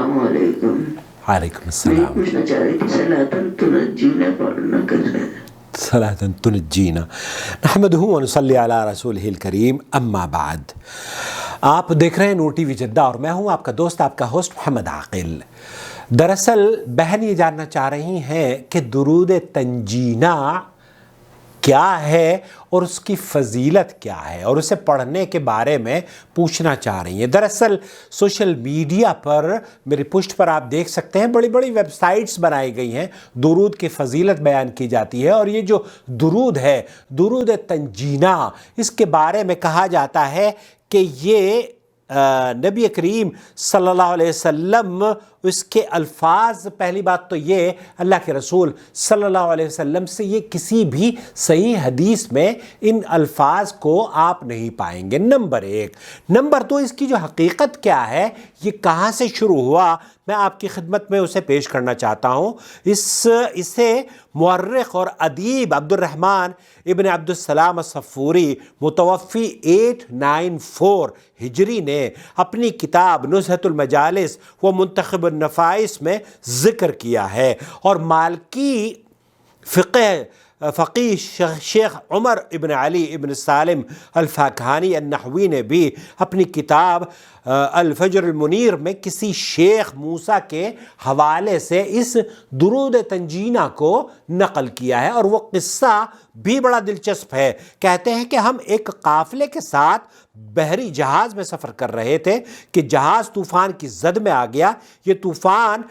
السلام علیکم۔ وعلیکم میں السلام۔ پوچھنا چاہ رہی تھی صلاۃ تنجینا پڑھنا کیسے ہے؟ صلاۃ تنجینا نحمدہ و نصلی علی رسولہ الکریم، اما بعد۔ آپ دیکھ رہے ہیں نور ٹی وی جدہ اور میں ہوں آپ کا دوست، آپ کا ہوسٹ محمد عاقل۔ دراصل بہن یہ جاننا چاہ رہی ہیں کہ درود تنجینا کیا ہے اور اس کی فضیلت کیا ہے، اور اسے پڑھنے کے بارے میں پوچھنا چاہ رہی ہیں۔ دراصل سوشل میڈیا پر میری پشت پر آپ دیکھ سکتے ہیں بڑی بڑی ویب سائٹس بنائی گئی ہیں، درود کی فضیلت بیان کی جاتی ہے، اور یہ جو درود ہے، درود تنجینا، اس کے بارے میں کہا جاتا ہے کہ یہ نبی کریم صلی اللہ علیہ وسلم، اس کے الفاظ، پہلی بات تو یہ اللہ کے رسول صلی اللہ علیہ وسلم سے یہ کسی بھی صحیح حدیث میں ان الفاظ کو آپ نہیں پائیں گے، نمبر ایک۔ نمبر دو، اس کی جو حقیقت کیا ہے، یہ کہاں سے شروع ہوا، میں آپ کی خدمت میں اسے پیش کرنا چاہتا ہوں۔ اسے مورخ اور ادیب عبد الرحمن ابن عبد السلام الصفوری متوفی 894 ہجری نے اپنی کتاب نزہۃ المجالس و منتخب النفائس میں ذکر کیا ہے، اور مالکی فقیہ شیخ عمر ابن علی ابن سالم الفاکہانی النحوی نے بھی اپنی کتاب الفجر المنیر میں کسی شیخ موسیٰ کے حوالے سے اس درود تنجینا کو نقل کیا ہے، اور وہ قصہ بھی بڑا دلچسپ ہے۔ کہتے ہیں کہ ہم ایک قافلے کے ساتھ بحری جہاز میں سفر کر رہے تھے کہ جہاز طوفان کی زد میں آ گیا۔ یہ طوفان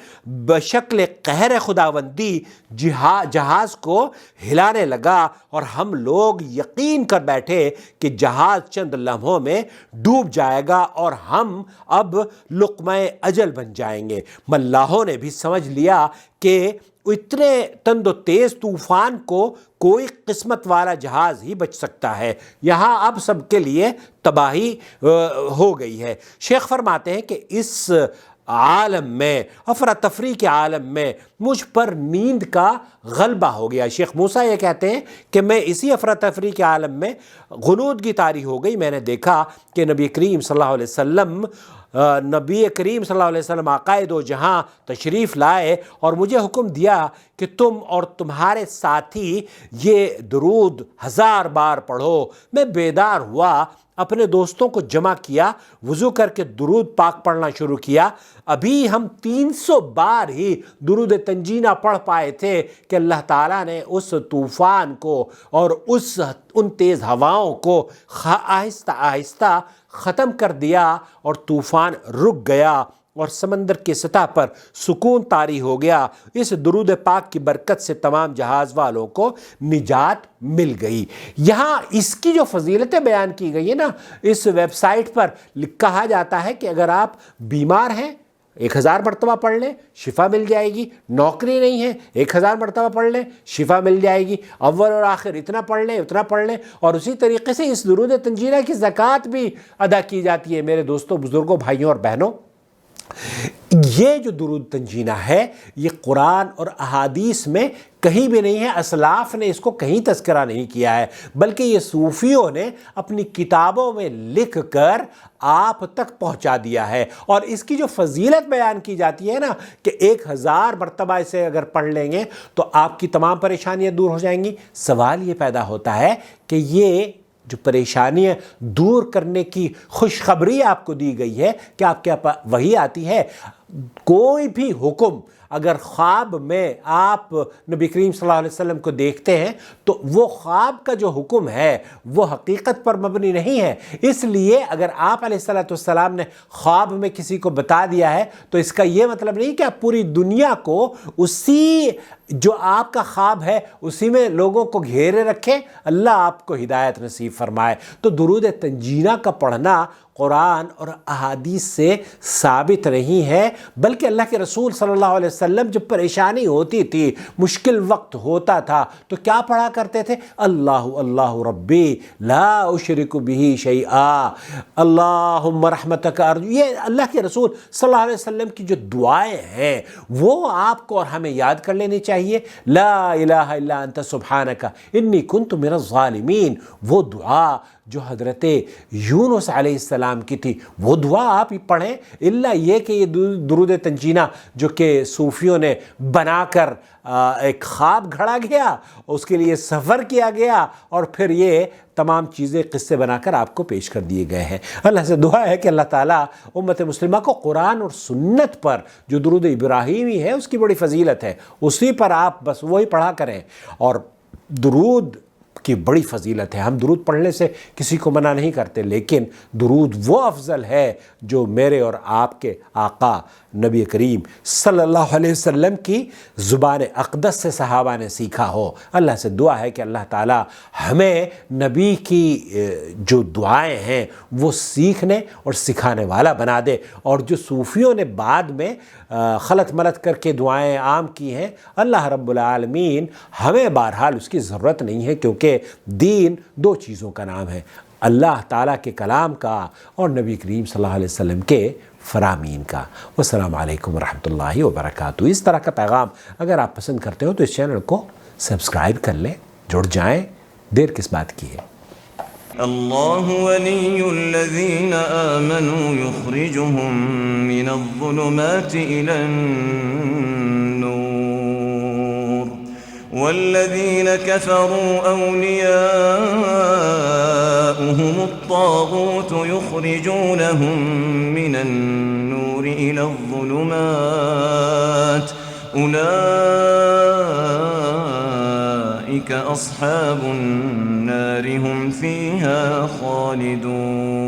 بشکل قہر خداوندی جہاز کو ہلانے لگا، اور ہم لوگ یقین کر بیٹھے کہ جہاز چند لمحوں میں ڈوب جائے گا اور ہم اب لقمہ اجل بن جائیں گے۔ ملاحوں نے بھی سمجھ لیا کہ اتنے تند و تیز طوفان کو کوئی قسمت والا جہاز ہی بچ سکتا ہے، یہاں اب سب کے لیے تباہی ہو گئی ہے۔ شیخ فرماتے ہیں کہ اس عالم میں، افراتفری کے عالم میں، مجھ پر نیند کا غلبہ ہو گیا۔ شیخ موسیٰ یہ کہتے ہیں کہ میں اسی افراتفری کے عالم میں غنودگی طاری ہو گئی۔ میں نے دیکھا کہ نبی کریم صلی اللہ علیہ وسلم آقائے دو جہاں تشریف لائے اور مجھے حکم دیا کہ تم اور تمہارے ساتھی یہ درود 1000 بار پڑھو۔ میں بیدار ہوا، اپنے دوستوں کو جمع کیا، وضو کر کے درود پاک پڑھنا شروع کیا۔ ابھی ہم 300 بار ہی درود تنجینا پڑھ پائے تھے کہ اللہ تعالیٰ نے اس طوفان کو اور ان تیز ہواؤں کو آہستہ آہستہ ختم کر دیا، اور طوفان رک گیا اور سمندر کی سطح پر سکون طاری ہو گیا۔ اس درود پاک کی برکت سے تمام جہاز والوں کو نجات مل گئی۔ یہاں اس کی جو فضیلتیں بیان کی گئی ہیں نا، اس ویب سائٹ پر کہا جاتا ہے کہ اگر آپ بیمار ہیں 1000 مرتبہ پڑھ لیں، شفا مل جائے گی۔ نوکری نہیں ہے، 1000 مرتبہ پڑھ لیں، شفا مل جائے گی۔ اول اور آخر اتنا پڑھ لیں، اتنا پڑھ لیں، اور اسی طریقے سے اس درود تنجینا کی زکوٰۃ بھی ادا کی جاتی ہے۔ میرے دوستوں، بزرگوں، بھائیوں اور بہنوں، یہ جو درود تنجینا ہے، یہ قرآن اور احادیث میں کہیں بھی نہیں ہے، اسلاف نے اس کو کہیں تذکرہ نہیں کیا ہے، بلکہ یہ صوفیوں نے اپنی کتابوں میں لکھ کر آپ تک پہنچا دیا ہے۔ اور اس کی جو فضیلت بیان کی جاتی ہے نا کہ 1000 مرتبہ اسے اگر پڑھ لیں گے تو آپ کی تمام پریشانیاں دور ہو جائیں گی۔ سوال یہ پیدا ہوتا ہے کہ یہ جو پریشانیاں دور کرنے کی خوشخبری آپ کو دی گئی ہے، کہ آپ کے پاس وہی آتی ہے؟ کوئی بھی حکم اگر خواب میں آپ نبی کریم صلی اللہ علیہ وسلم کو دیکھتے ہیں تو وہ خواب کا جو حکم ہے وہ حقیقت پر مبنی نہیں ہے۔ اس لیے اگر آپ علیہ السلام نے خواب میں کسی کو بتا دیا ہے تو اس کا یہ مطلب نہیں کہ آپ پوری دنیا کو اسی جو آپ کا خواب ہے اسی میں لوگوں کو گھیرے رکھیں۔ اللہ آپ کو ہدایت نصیب فرمائے۔ تو درود تنجینا کا پڑھنا قرآن اور احادیث سے ثابت نہیں ہے، بلکہ اللہ کے رسول صلی اللہ علیہ وسلم جب پریشانی ہوتی تھی، مشکل وقت ہوتا تھا تو کیا پڑھا کرتے تھے؟ اللہ اللہ ربی لا اشرک بہ شیئا اللہم رحمتک ارجو۔ یہ اللہ کے رسول صلی اللہ علیہ وسلم کی جو دعائیں ہیں وہ آپ کو اور ہمیں یاد کر لینی چاہیے۔ لا الہ الا انت سبحانک انی کنت من الظالمین، وہ دعا جو حضرت یونس علیہ السلام کی تھی، وہ دعا آپ ہی پڑھیں، الا یہ کہ یہ درود تنجینہ جو کہ صوفیوں نے بنا کر ایک خواب گھڑا گیا، اس کے لیے سفر کیا گیا، اور پھر یہ تمام چیزیں قصے بنا کر آپ کو پیش کر دیے گئے ہیں۔ اللہ سے دعا ہے کہ اللہ تعالیٰ امت مسلمہ کو قرآن اور سنت پر جو درود ابراہیمی ہے اس کی بڑی فضیلت ہے، اسی پر آپ بس وہی پڑھا کریں۔ اور درود کی بڑی فضیلت ہے، ہم درود پڑھنے سے کسی کو منع نہیں کرتے، لیکن درود وہ افضل ہے جو میرے اور آپ کے آقا نبی کریم صلی اللہ علیہ وسلم کی زبان اقدس سے صحابہ نے سیکھا ہو۔ اللہ سے دعا ہے کہ اللہ تعالیٰ ہمیں نبی کی جو دعائیں ہیں وہ سیکھنے اور سکھانے والا بنا دے، اور جو صوفیوں نے بعد میں خلط ملط کر کے دعائیں عام کی ہیں، اللہ رب العالمین ہمیں بہرحال اس کی ضرورت نہیں ہے، کیونکہ دین دو چیزوں کا نام ہے، اللہ تعالیٰ کے کلام کا اور نبی کریم صلی اللہ علیہ وسلم کے فرامین کا۔ والسلام علیکم ورحمۃ اللہ وبرکاتہ۔ اس طرح کا پیغام اگر آپ پسند کرتے ہو تو اس چینل کو سبسکرائب کر لیں، جڑ جائیں، دیر کس بات کی ہے۔ اللہ ولی الذین آمنوا یخرجهم من الظلمات إلى النور والذین كفروا أولیاؤهم الطاغوت یخرجونهم من النور إلى الظلمات أولئك أصحاب النار هم فيها خالدون۔